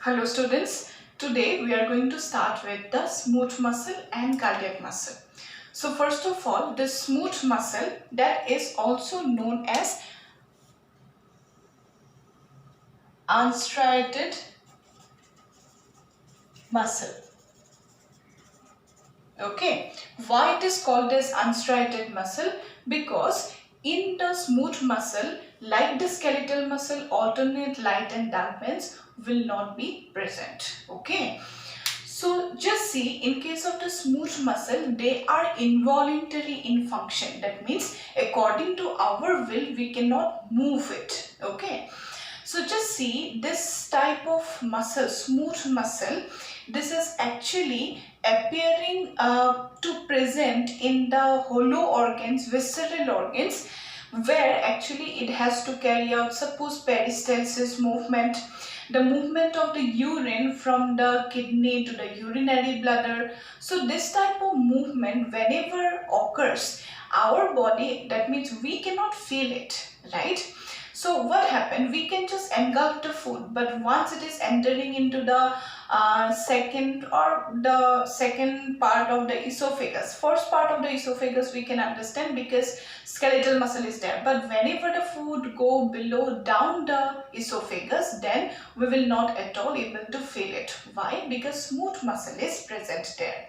Hello students, today we are going to start with the smooth muscle and cardiac muscle. So first of all, the smooth muscle, that is also known as unstriated muscle. Okay, why it is called as unstriated muscle? Because in the smooth muscle, like the skeletal muscle, alternate light and dark bands will not be present. Okay. So just see, in case of the smooth muscle, they are involuntary in function. That means according to our will, we cannot move it. Okay. So just see this type of muscle, smooth muscle, this is actually appearing to present in the hollow organs, visceral organs, where actually it has to carry out, suppose, peristalsis movement, the movement of the urine from the kidney to the urinary bladder. So this type of movement whenever occurs, our body, that means we cannot feel it, right? So what happened? We can just engulf the food, but once it is entering into the second part of the esophagus, first part of the esophagus we can understand because skeletal muscle is there, but whenever the food go below down the esophagus, then we will not at all able to feel it. Why? Because smooth muscle is present there.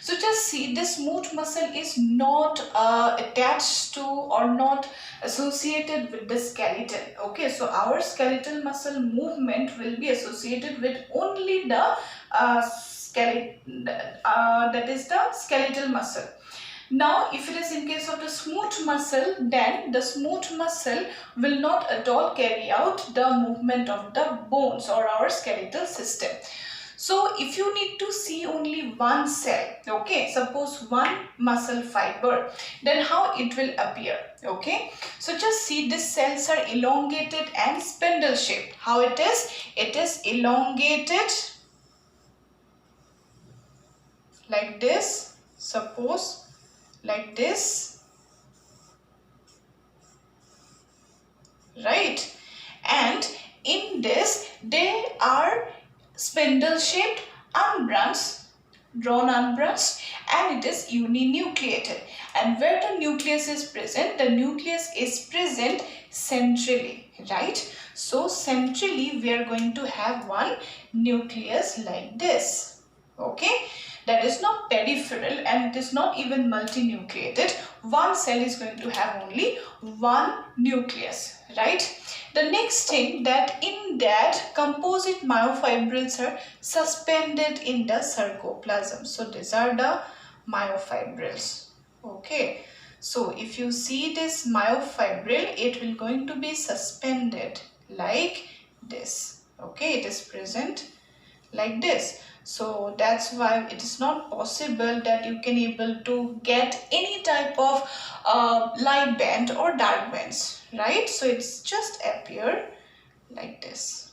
So just see, this smooth muscle is not attached to or not associated with the skeleton. Okay, so our skeletal muscle movement will be associated with only the skeleton, that is the skeletal muscle. Now, if it is in case of the smooth muscle, then the smooth muscle will not at all carry out the movement of the bones or our skeletal system. So if you need to see only one cell, okay, suppose one muscle fiber, then how it will appear, okay? So just see, these cells are elongated and spindle shaped. How it is? It is elongated like this, suppose like this, right? And in this, they are spindle shaped, unbranched, drawn unbranched, and it is uninucleated. And where the nucleus is present, the nucleus is present centrally, right? So centrally we are going to have one nucleus like this, okay? That is not peripheral and it is not even multinucleated. One cell is going to have only one nucleus, right? The next thing, that in that composite myofibrils are suspended in the sarcoplasm. So these are the myofibrils. Okay. So if you see this myofibril, it will going to be suspended like this. Okay, it is present like this. So that's why it is not possible that you can able to get any type of light band or dark bands, right? So it's just appear like this.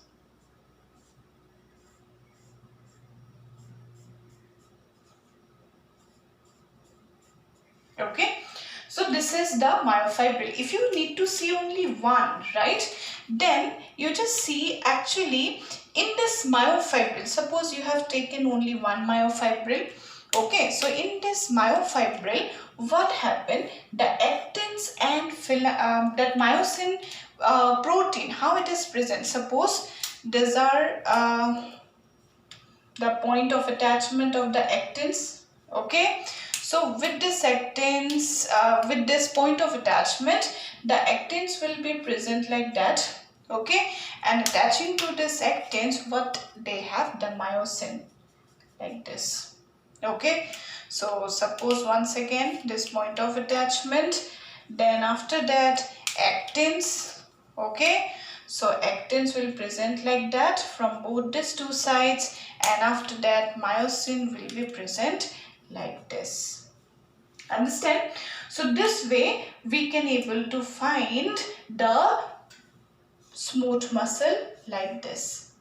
Okay, so this is the myofibril. If you need to see only one, right, then you just see actually in this myofibril, suppose you have taken only one myofibril. Okay, so in this myofibril, what happened? The actins and that myosin protein, how it is present? Suppose these are the point of attachment of the actins. Okay, so with this actins, with this point of attachment, the actins will be present like that. Okay, and attaching to this actins, what they have? The myosin like this. Okay, so suppose once again this point of attachment, then after that actins. Okay, so actins will present like that from both these two sides, and after that myosin will be present like this. Understand? So this way we can able to find the smooth muscle like this.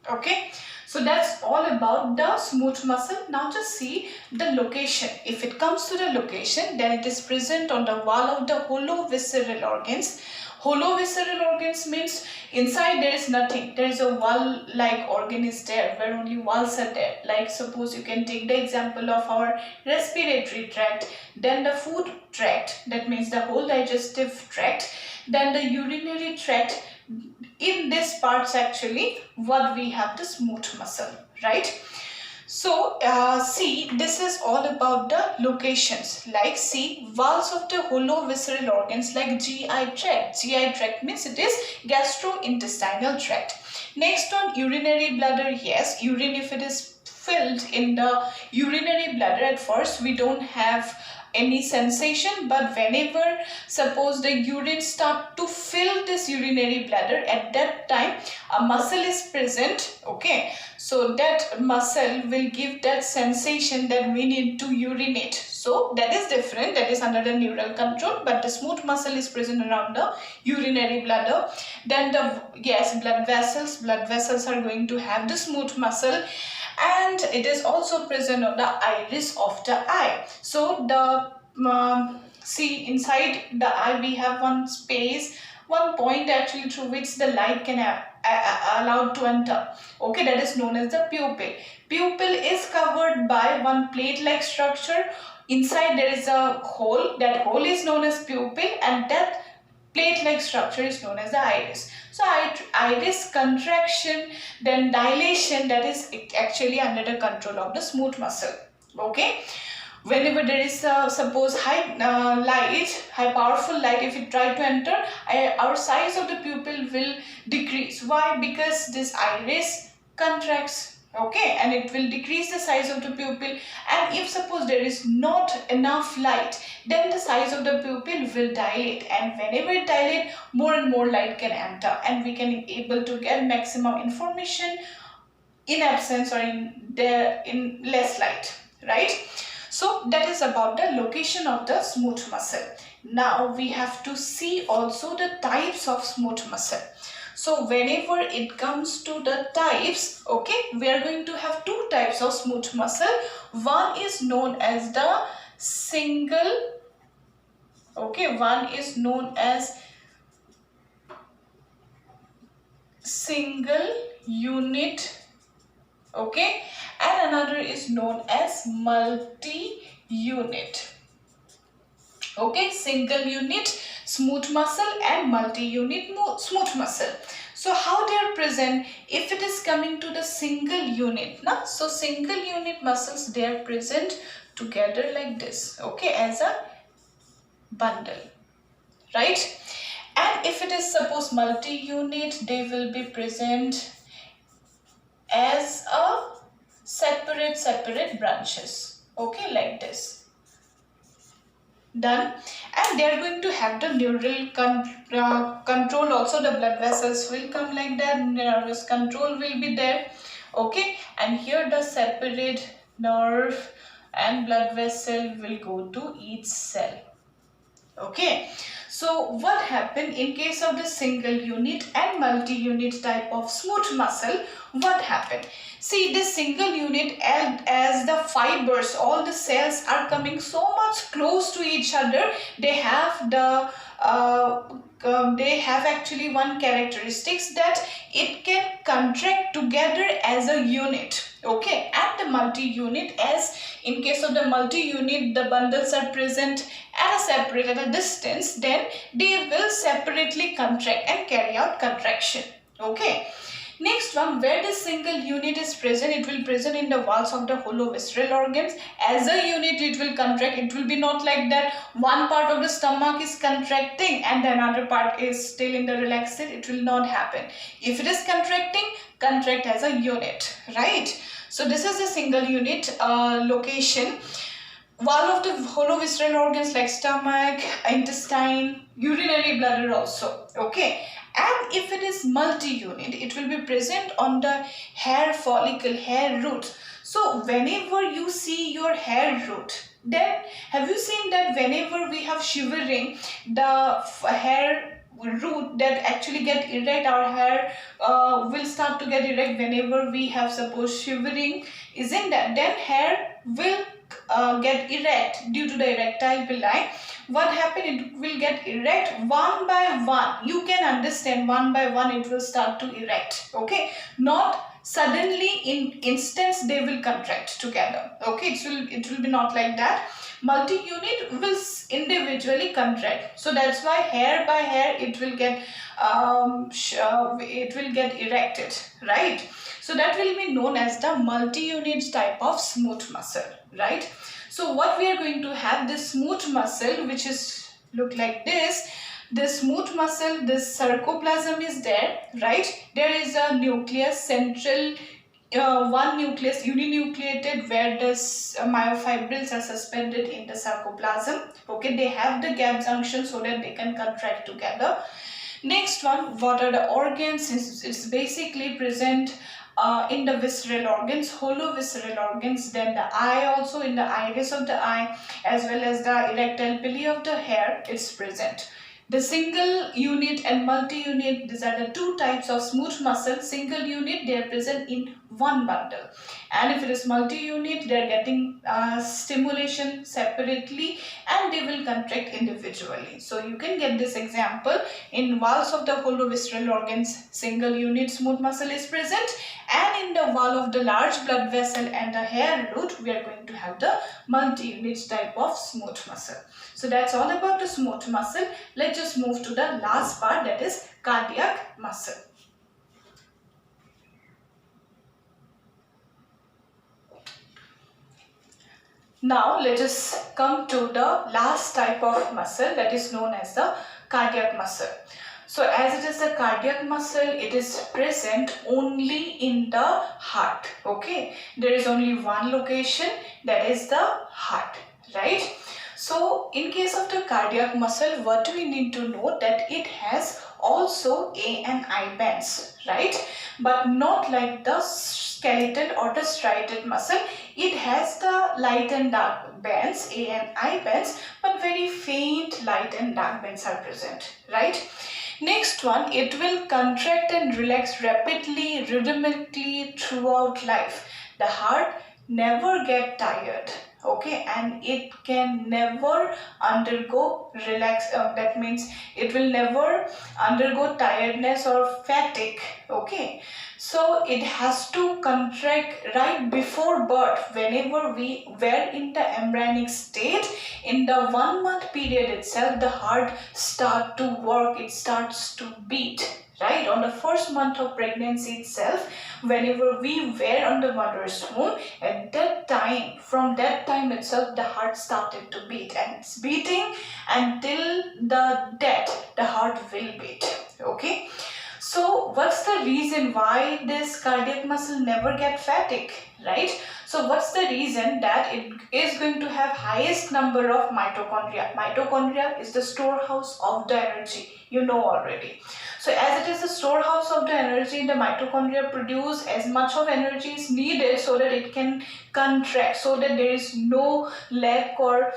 Okay, So that's all about the smooth muscle. Now just see the location. If it comes to the location, then it is present on the wall of the hollow visceral organs. Hollow visceral organs means inside there is nothing. There is a wall-like organ is there where only walls are there. Like suppose you can take the example of our respiratory tract, then the food tract, that means the whole digestive tract, then the urinary tract. In this parts actually what we have the smooth muscle, right? So see, this is all about the locations. Like see, walls of the hollow visceral organs like GI tract. GI tract means it is gastrointestinal tract. Next one, urinary bladder. Yes, urine, if it is filled in the urinary bladder, at first we don't have any sensation, but whenever suppose the urine start to fill this urinary bladder, at that time a muscle is present, okay, so that muscle will give that sensation that we need to urinate. So that is different, that is under the neural control, but the smooth muscle is present around the urinary bladder. Then the blood vessels are going to have the smooth muscle, and it is also present on the iris of the eye. So the see, inside the eye we have one space, one point actually through which the light can allowed to enter, okay, that is known as the pupil. Pupil is covered by one plate like structure. Inside there is a hole, that hole is known as pupil, and that plate-like structure is known as the iris. So iris contraction, then dilation, that is actually under the control of the smooth muscle, okay. Whenever there is suppose high powerful light, if it try to enter, our size of the pupil will decrease. Why? Because this iris contracts, okay, and it will decrease the size of the pupil. And if suppose there is not enough light, then the size of the pupil will dilate, and whenever it dilate, more and more light can enter, and we can able to get maximum information in absence or in less light, right? So that is about the location of the smooth muscle. Now we have to see also the types of smooth muscle. So whenever it comes to the types, okay, we are going to have two types of smooth muscle. One is known as the single, okay, one is known as single unit, okay, and another is known as multi-unit. Okay, single unit smooth muscle and multi-unit smooth muscle. So how they are present? If it is coming to the single unit, na? So single unit muscles, they are present together like this, okay, as a bundle, right? And if it is suppose multi-unit, they will be present as a separate branches, okay, like this. Done. And they are going to have the neural control also. The blood vessels will come like that, nervous control will be there, okay, and here the separate nerve and blood vessel will go to each cell, okay. So what happened in case of the single unit and multi-unit type of smooth muscle? What happened? See, this single unit, as the fibers, all the cells are coming so much close to each other, they have the they have actually one characteristics that it can contract together as a unit, okay. And the multi-unit, as in case of the multi-unit, the bundles are present at a distance, then they will separately contract and carry out contraction, okay. Next one, where the single unit is present, it will present in the walls of the hollow visceral organs. As a unit, it will contract. It will be not like that one part of the stomach is contracting and the another part is still in the relaxed state. It will not happen. If it is contracting, contract as a unit, right? So this is a single unit location. Wall of the hollow visceral organs like stomach, intestine, urinary bladder also, okay. And if it is multi-unit, it will be present on the hair follicle, hair root. So whenever you see your hair root, then have you seen that whenever we have shivering, the hair root that actually get erect, our hair will start to get erect whenever we have suppose shivering, isn't that? Then hair will get erect due to the erectile villi. What happen, it will get erect one by one. You can understand, one by one it will start to erect, okay, not suddenly in instance they will contract together, okay, it will be not like that. Multi-unit will individually contract, so that's why hair by hair it will get erected, right? So that will be known as the multi-unit type of smooth muscle, right? So what we are going to have, this smooth muscle, which is look like this smooth muscle, this sarcoplasm is there, right? There is a nucleus, central one nucleus, uninucleated, where the myofibrils are suspended in the sarcoplasm, okay, they have the gap junction so that they can contract together. Next one, what are the organs? It's basically present in the visceral organs, hollow visceral organs, then the eye also, in the iris of the eye, as well as the erectile pili of the hair, it's present. The single unit and multi-unit, these are the two types of smooth muscle. Single unit, they are present in one bundle, and if it is multi-unit, they are getting stimulation separately and they will contract individually. So you can get this example, in walls of the hollow visceral organs, single unit smooth muscle is present, and in the wall of the large blood vessel and the hair root, we are going to have the multi-unit type of smooth muscle. So that's all about the smooth muscle. Let's just move to the last part, that is cardiac muscle. Now let us come to the last type of muscle, that is known as the cardiac muscle. So as it is the cardiac muscle, it is present only in the heart, okay. There is only one location, that is the heart, right? So in case of the cardiac muscle, what we need to know, that it has also A and I bands, right? But not like the skeletal or the striated muscle. It has the light and dark bands, A and I bands, but very faint light and dark bands are present, right? Next one, it will contract and relax rapidly, rhythmically throughout life. The heart never get tired, okay, and it can never undergo that means it will never undergo tiredness or fatigue, okay. So it has to contract right before birth. Whenever we were in the embryonic state, in the 1 month period itself, the heart start to work, it starts to beat, right? On the first month of pregnancy itself, whenever we were on the mother's womb, at that time, from that time itself, the heart started to beat, and it's beating until the death, the heart will beat, okay. So what's the reason why this cardiac muscle never get fatigue, right? So what's the reason? That it is going to have highest number of mitochondria. Mitochondria is the storehouse of the energy, you know already. So as it is the storehouse of the energy, the mitochondria produce as much of energy is needed so that it can contract, so that there is no lack or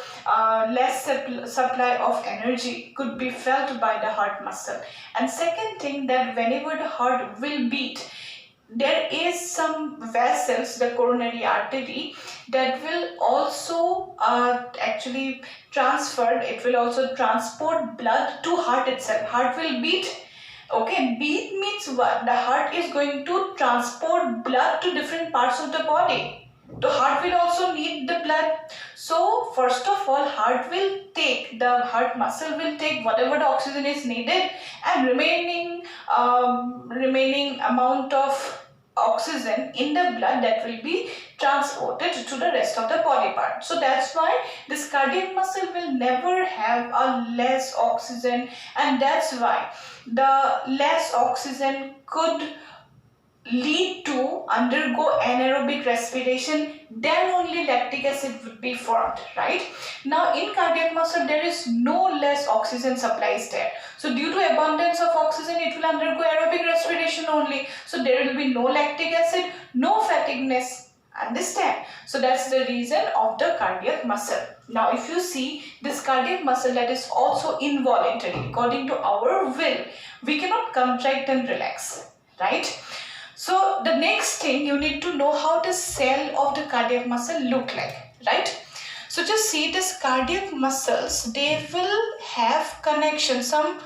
less supply of energy could be felt by the heart muscle. And second thing, that whenever the heart will beat, there is some vessels, the coronary artery, that will also actually transfer, it will also transport blood to heart itself. Heart will beat, okay, beat means what? The heart is going to transport blood to different parts of the body. The heart will also need the blood. So first of all, the heart muscle will take whatever the oxygen is needed, and remaining amount of oxygen in the blood, that will be transported to the rest of the body part. So that's why this cardiac muscle will never have a less oxygen, and that's why the less oxygen could lead to undergo anaerobic respiration, then only lactic acid would be formed, right? Now in cardiac muscle, there is no less oxygen supplies there. So due to abundance of oxygen, it will undergo aerobic respiration only. So there will be no lactic acid, no fatigueness. Understand? So that's the reason of the cardiac muscle. Now if you see this cardiac muscle, that is also involuntary. According to our will, we cannot contract and relax, right? So the next thing, you need to know how the cell of the cardiac muscle look like, right? So just see this cardiac muscles, they will have connection, some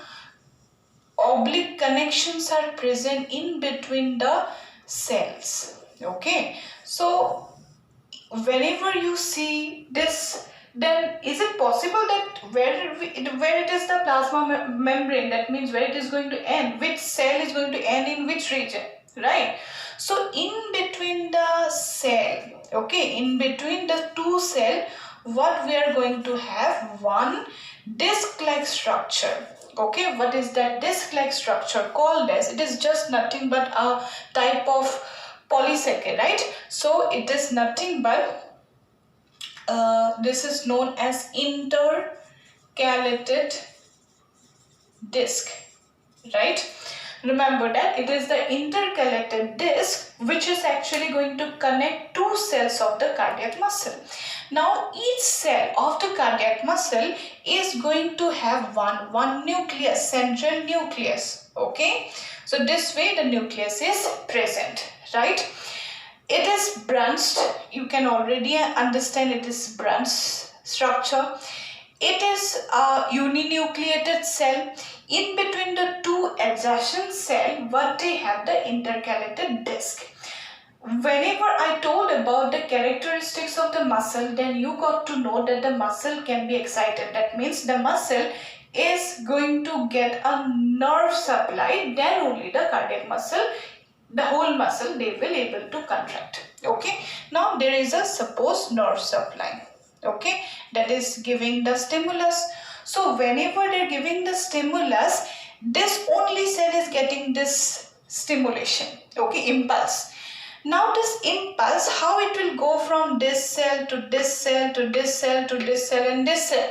oblique connections are present in between the cells. Okay, so whenever you see this, then is it possible that where it is the plasma membrane, that means where it is going to end, which cell is going to end in which region, right? So in between the cell, okay, in between the two cell, what we are going to have, one disc-like structure. Okay, what is that disc-like structure called as? It is just nothing but a type of polysaccharide, right? So it is nothing but this is known as intercalated disc, right? Remember that it is the intercalated disc which is actually going to connect two cells of the cardiac muscle. Now each cell of the cardiac muscle is going to have one nucleus, central nucleus. Okay, so this way the nucleus is present, right? It is branched, you can already understand it is branched structure. It is a uninucleated cell. In between the two adjacent cell, what they have, the intercalated disc. Whenever I told about the characteristics of the muscle, then you got to know that the muscle can be excited. That means the muscle is going to get a nerve supply, then only the cardiac muscle, the whole muscle, they will able to contract. Okay, now there is a suppose nerve supply, okay, that is giving the stimulus. So whenever they're giving the stimulus, this only cell is getting this stimulation, okay, impulse. Now this impulse, how it will go from this cell to this cell to this cell to this cell and this cell.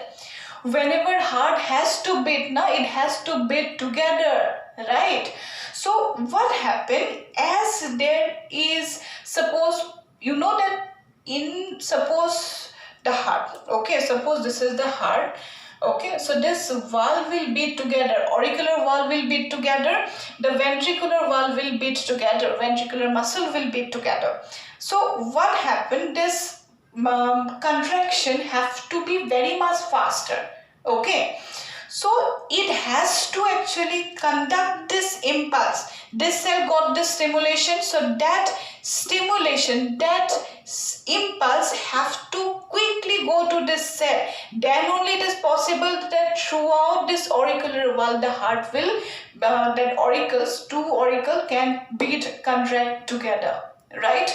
Whenever heart has to beat, now it has to beat together, right? So what happened, as there is, suppose you know that in, suppose the heart, okay, suppose this is the heart, okay, so this valve will beat together, auricular valve will beat together, the ventricular valve will beat together, ventricular muscle will beat together. So what happened, this contraction have to be very much faster, okay. So it has to actually conduct this impulse. This cell got this stimulation, so that stimulation, that impulse have to quickly go to this cell. Then only it is possible that throughout this auricular valve, the heart will, that auricles, two auricle can beat, contract together, right?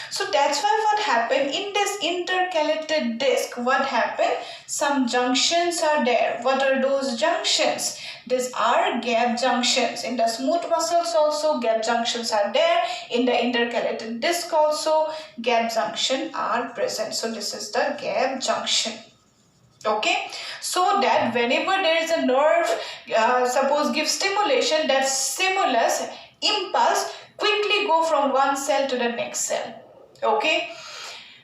So that's why what happened in this intercalated disc, what happened, some junctions are there. What are those junctions? These are gap junctions. In the smooth muscles also gap junctions are there. In the intercalated disc also gap junction are present. So this is the gap junction. Okay, so that whenever there is a nerve, suppose give stimulation, that stimulus impulse quickly go from one cell to the next cell. Okay,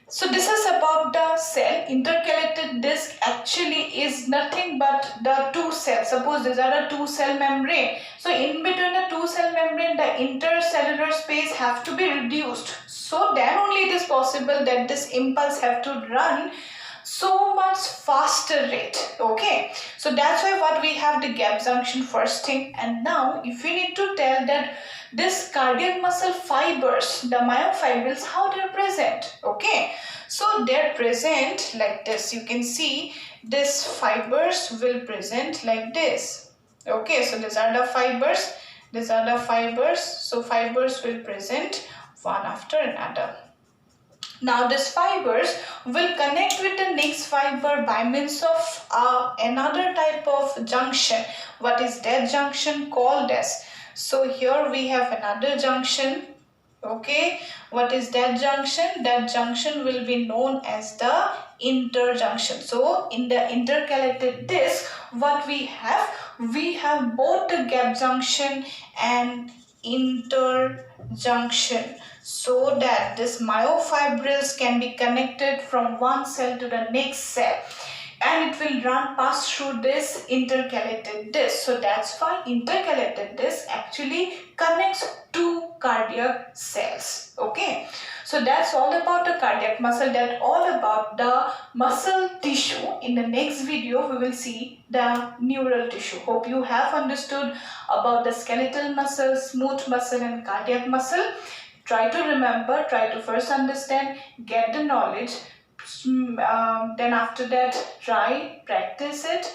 so this is about the cell. Intercalated disc actually is nothing but the two cells. Suppose these are the two cell membrane. So in between the two cell membrane, the intercellular space have to be reduced. So then only it is possible that this impulse have to run so much faster rate. Okay, so that's why what we have the gap junction first thing. And now if we need to tell that this cardiac muscle fibers, the myofibrils, how they're present. Okay, so they're present like this. You can see this fibers will present like this. Okay, so these are the fibers, these are the fibers. So fibers will present one after another. Now this fibers will connect with the next fiber by means of another type of junction. What is that junction called as? So here we have another junction. Okay, what is that junction? That junction will be known as the interjunction. So in the intercalated disc, what we have both the gap junction and interjunction, so that this myofibrils can be connected from one cell to the next cell, and it will pass through this intercalated disc. So that's why intercalated disc actually connects two cardiac cells. Okay, so that's all about the cardiac muscle, that's all about the muscle tissue. In the next video we will see the neural tissue. Hope you have understood about the skeletal muscle, smooth muscle and cardiac muscle. Try to remember, try to first understand, get the knowledge. Then after that, try, practice it.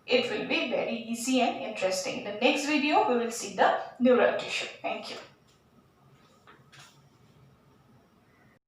It will be very easy and interesting. In the next video, we will see the neural tissue. Thank you.